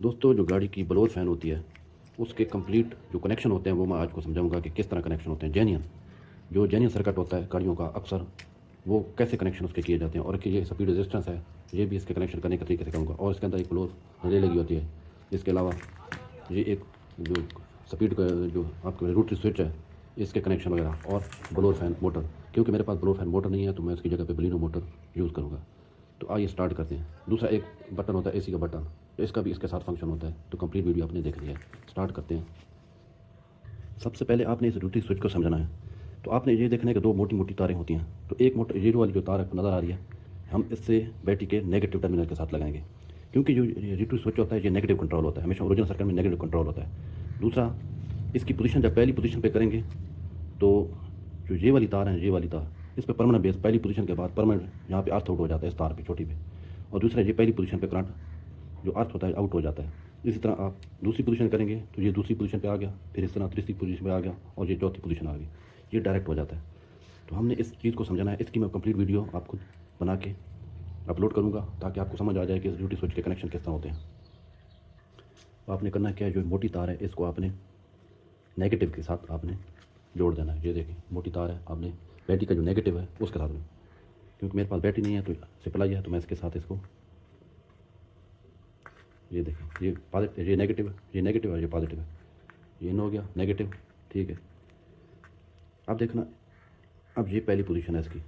दोस्तों, जो गाड़ी की ब्लोअर फ़ैन होती है, उसके कंप्लीट जो कनेक्शन होते हैं वो मैं आज को समझाऊंगा कि किस तरह कनेक्शन होते हैं। जेन्युइन सर्किट होता है गाड़ियों का, अक्सर वो कैसे कनेक्शन उसके किए जाते हैं, और कि ये स्पीड रेजिस्टेंस है, ये भी इसके कनेक्शन करने का तरीके से कहूँगा। और इसके अंदर एक ब्लोअर रिले लगी होती है। इसके अलावा ये एक जो स्पीड का जो आपके रोटरी स्विच है, इसके कनेक्शन वगैरह, और ब्लोअर फ़ैन मोटर। क्योंकि मेरे पास ब्लोअर फ़ैन मोटर नहीं है तो मैं उसकी जगह पे बलिनो मोटर यूज़ करूँगा। तो आइए स्टार्ट करते हैं। दूसरा एक बटन होता है एसी का बटन, इसका भी इसके साथ फंक्शन होता है। तो कंप्लीट वीडियो आपने देख लिया है, स्टार्ट करते हैं। सबसे पहले आपने इस रोटरी स्विच को समझना है। तो आपने ये देखना है कि दो मोटी मोटी तारें होती हैं। तो एक मोटी जीरो वाली जो तार आपको नज़र आ रही है, हम इससे बैटरी के नेगेटिव टर्मिनल के साथ लगाएंगे। क्योंकि जो रोटरी स्विच होता है ये नेगेटिव कंट्रोल होता है, हमेशा ओरिजिनल सर्किट में नेगेटिव कंट्रोल होता है। दूसरा, इसकी पोजीशन जब पहली पोजीशन पे करेंगे तो जो ये वाली तार है, ये वाली तार, इस पर परमानेंट बेस पहली पोजीशन के बाद परमानेंट यहाँ पे अर्थ आउट हो जाता है इस तार पे छोटी पे। और दूसरा, ये पहली पोजीशन पे करंट जो अर्थ होता है आउट हो जाता है। इसी तरह आप दूसरी पोजीशन करेंगे तो ये दूसरी पोजीशन पे आ गया, फिर इस तरह तीसरी पोजीशन पे आ गया, और ये चौथी पोजीशन आ गई, ये डायरेक्ट हो जाता है। तो हमने इस चीज़ को समझना है। इसकी मैं कंप्लीट वीडियो आप खुद बना के अपलोड करूँगा ताकि आपको समझ आ जाए कि ड्यूटी स्विच के कनेक्शन किस तरह होते हैं। तो आपने करना क्या है, जो मोटी तार है इसको आपने नेगेटिव के साथ आपने जोड़ देना है। ये देखिए मोटी तार है, आपने बैटरी का जो नेगेटिव है उसके साथ में, क्योंकि मेरे पास बैटरी नहीं है तो सप्लाई है, तो मैं इसके साथ इसको, ये देखिए, ये पॉजिटिव, ये नेगेटिव है, ये नेगेटिव है, ये पॉजिटिव है, ये इन हो गया नेगेटिव। ठीक है, अब देखना, अब ये पहली पोजीशन है इसकी,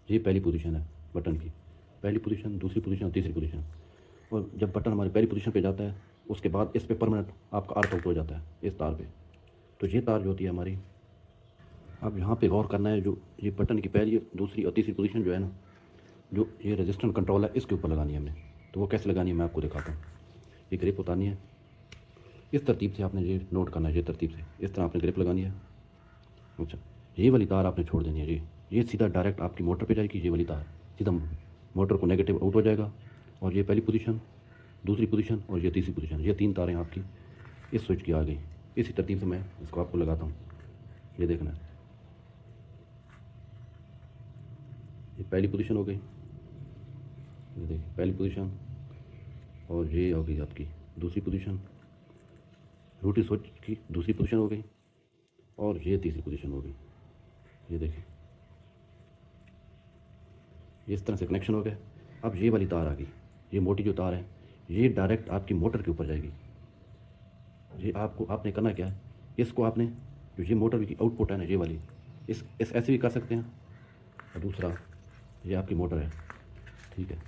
ये पहली पोजीशन है बटन की, पहली पोजीशन, दूसरी पोजीशन और तीसरी पोजीशन। और जब बटन हमारी पहली पोजीशन पे जाता है उसके बाद इस पे परमानेंट आपका अर्थ आउट हो जाता है इस तार पे। तो ये तार जो होती है हमारी, अब यहाँ पे गौर करना है, जो ये बटन की पहली, दूसरी और तीसरी पोजीशन जो है ना, जो ये रेजिस्टेंस कंट्रोल है इसके ऊपर लगानी है हमने। तो वो कैसे लगानी है मैं आपको दिखाता हूँ। ये ग्रिप उतारनी है, इस तरतीब से आपने ये नोट करना है, ये तरतीब से इस तरह आपने ग्रिप लगानी है। अच्छा, ये वाली तार आपने छोड़ देनी है जी, ये सीधा डायरेक्ट आपकी मोटर पे जाएगी। ये वाली तार सीधा मोटर को नेगेटिव आउट हो जाएगा। और ये पहली पोजीशन, दूसरी पोजीशन और ये तीसरी पोजीशन, ये तीन तारें आपकी इस स्विच की आ गई। इसी तरतीब से मैं इसको आपको लगाता हूँ, ये देखना है। ये पहली पोजीशन हो गई, ये देखिए पहली पोजीशन, और ये हो गई आपकी दूसरी पोजीशन, रोटरी स्विच की दूसरी पोजीशन हो गई, और ये तीसरी पोजीशन हो गई। ये देखिए इस तरह से कनेक्शन हो गया। अब ये वाली तार आ गई, ये मोटी जो तार है ये डायरेक्ट आपकी मोटर के ऊपर जाएगी। ये आपको आपने करना क्या है, इसको आपने, जो ये मोटर की आउटपुट है ना ये वाली, इस ऐसे भी कर सकते हैं। और दूसरा, ये आपकी मोटर है, ठीक है,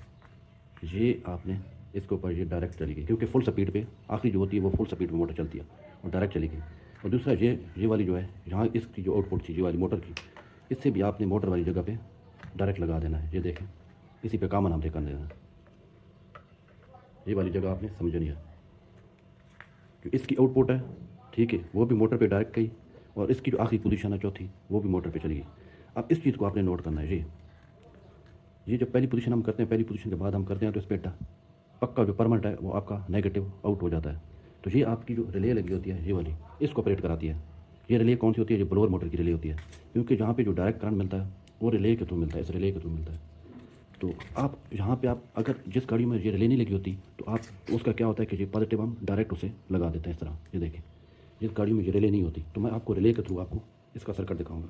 ये आपने इसके ऊपर, ये डायरेक्ट चलेगी क्योंकि फुल स्पीड पे आखिरी जो होती है वो फुल स्पीड पे मोटर चलती है और डायरेक्ट चलेगी। और दूसरा, ये वाली जो है, यहाँ इसकी जो आउटपुट थी ये वाली मोटर की, इससे भी आपने मोटर वाली जगह पे डायरेक्ट लगा देना है। ये देखें, इसी पे कॉमन हमने कर देना है, ये वाली जगह आपने समझनी है। जो इसकी आउटपुट है, ठीक है, वो भी मोटर पे डायरेक्ट गई, और इसकी जो आखिरी पोजीशन है चौथी, वो भी मोटर पे चली गई। अब इस चीज़ को आपने नोट करना है। ये जो पहली पोजीशन हम करते हैं, पहली पोजीशन के बाद हम करते हैं तो इस पर पक्का जो परमानेंट है वो आपका नेगेटिव आउट हो जाता है। तो ये आपकी जो रिले लगी होती है ये वाली, इसको ऑपरेट कराती है। ये रिले कौन सी होती है, ये ब्लोअर मोटर की रिले होती है, क्योंकि जहाँ पे जो डायरेक्ट करंट मिलता है वो रिले के थ्रू मिलता है, इस रिले के थ्रू मिलता है। तो आप यहाँ पे, आप अगर जिस गाड़ी में ये रिले नहीं लगी होती तो आप उसका क्या होता है कि ये पॉजिटिव हम डायरेक्ट उसे लगा देते हैं इस तरह। ये देखें, जिस गाड़ी में ये रिले नहीं होती तो मैं आपको रिले के थ्रू आपको इसका सर्किट दिखाऊंगा।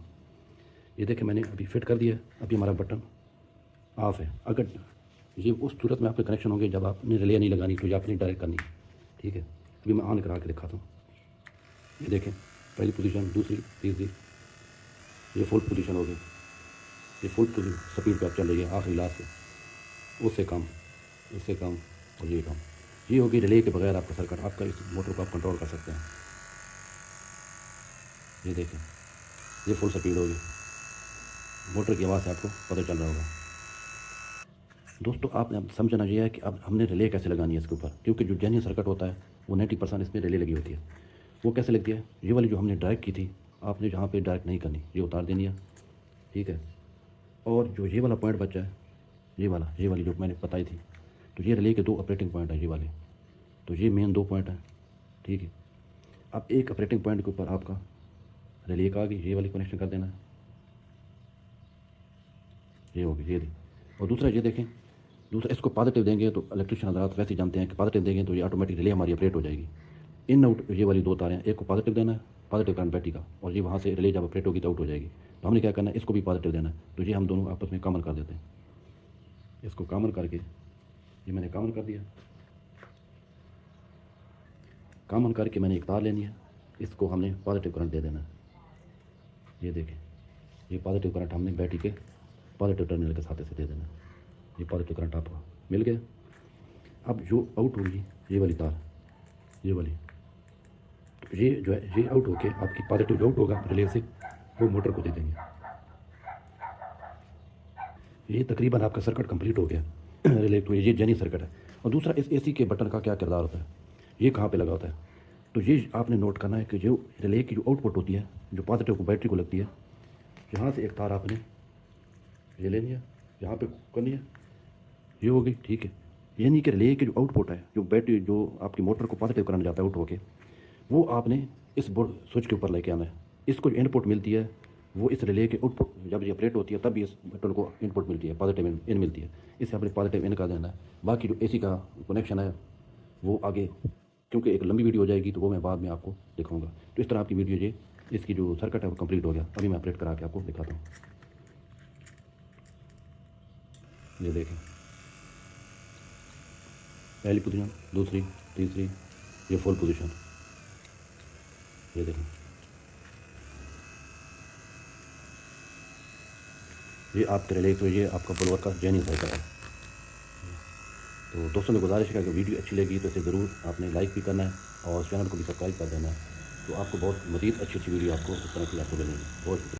ये देखें मैंने अभी फिट कर दिया है, अभी हमारा बटन ऑफ है। अगर ये उस सूरत में आपके कनेक्शन होंगे जब आपने रिले नहीं लगानी, तो ये आपने डायरेक्ट करनी है, ठीक है। अभी मैं ऑन करा के दिखाता हूँ। ये देखें, पहली पोजीशन, दूसरी, तीसरी, ये फुल पोजीशन हो गई, ये फुल स्पीड पे आप चल रही है, आखिरी लास्ट से उससे कम, इससे कम, और ये कम। ये होगी रिले के बगैर आपका सर्किट, आपका इस मोटर को आप कंट्रोल कर सकते हैं। ये देखें, ये फुल स्पीड होगी, मोटर की आवाज़ से आपको पता चल रहा होगा। दोस्तों, आपने अब समझना ये है कि अब हमने रिले कैसे लगानी है इसके ऊपर, क्योंकि जो जेन्युइन सर्किट होता है वो 90% इसमें रिले लगी होती है। वो कैसे लगती है, ये वाली जो हमने डायरेक्ट की थी, आपने जहाँ पे डायरेक्ट नहीं करनी, ये उतार देनी है, ठीक है। और जो ये वाला पॉइंट बचा है, ये वाली जो मैंने बताई थी, तो ये रिले के दो ऑपरेटिंग पॉइंट है ये वाले, तो ये मेन दो पॉइंट है, ठीक है। अब एक ऑपरेटिंग पॉइंट के ऊपर आपका रिले का आगे ये वाली कनेक्शन कर देना है, ये होगी, ये दी। और दूसरा ये देखें, दूसरा, इसको पॉजिटिव देंगे तो इलेक्ट्रिशियन हज़रात वैसे ही जानते हैं कि पॉजिटिव देंगे तो ये ऑटोमेटिक रिले हमारी ऑपरेट हो जाएगी। इन आउट ये वाली 2 तारें हैं, एक को पॉजिटिव देना है, पॉजिटिव करंट बैटरी का, और ये वहाँ से रिले जब ऑपरेट होगी तो आउट हो जाएगी। तो हमने क्या करना है, इसको भी पॉजिटिव देना है। तो ये हम दोनों आपस में कॉमन कर देते हैं। इसको कॉमन करके, ये मैंने कॉमन कर दिया। कॉमन करके मैंने एक तार लेनी है, इसको हमने पॉजिटिव करंट दे देना है। ये देखें, ये पॉजिटिव करंट हमने बैटरी के पॉजिटिव टर्मिनल के साथ से दे देना है। ये पॉजिटिव करंट आपको मिल गया। अब जो आउट होगी ये वाली तार, ये वाली, तो ये जो है ये आउट होके आपकी पॉजिटिव जो आउट होगा रिले से, वो मोटर को दे देंगे। ये तकरीबन आपका सर्किट कंप्लीट हो गया। रिले तो ये जेनी सर्किट है। और दूसरा, इस एसी के बटन का क्या किरदार होता है, ये कहाँ पे लगा होता है, तो ये आपने नोट करना है कि जो रिले की जो आउटपुट होती है, जो पॉजिटिव को बैटरी को लगती है, यहाँ से एक तार आपने ये लेनी है, यहाँ पे करनी है, ये हो गई, ठीक है। यानी कि रिले की जो आउटपुट है, जो बैटरी जो आपकी मोटर को पॉजिटिव करने जाता है आउट होके, वो आपने इस बोर्ड स्विच के ऊपर लेके आना है। इसको जो इनपुट मिलती है वो इस रिले के आउटपुट, जब ये ऑपरेट होती है तब भी इस बटन को इनपुट मिलती है, पॉजिटिव इन मिलती है। इसे अपने पॉजिटिव इन का देना है। बाकी जो एसी का कनेक्शन है वो आगे, क्योंकि एक लंबी वीडियो हो जाएगी तो वो मैं बाद में आपको दिखाऊंगा। तो इस तरह आपकी वीडियो ये, इसकी जो सर्किट है वो कंप्लीट हो गया। अभी मैं ऑपरेट करा के आपको दिखाता हूँ। ये देखें, पहली पोजीशन, दूसरी, तीसरी, ये फुल पोजीशन, ये देखें। ये आपके रिले, तो ये आपका बुलवर का जेनी साइकिल है। तो दोस्तों में गुजारिश है कि वीडियो अच्छी लगी तो इसे ज़रूर आपने लाइक भी करना है और चैनल को भी सब्सक्राइब कर देना है। तो आपको बहुत मज़ीद अच्छी वीडियो आपको इस तरह की आपको मिलेंगी। बहुत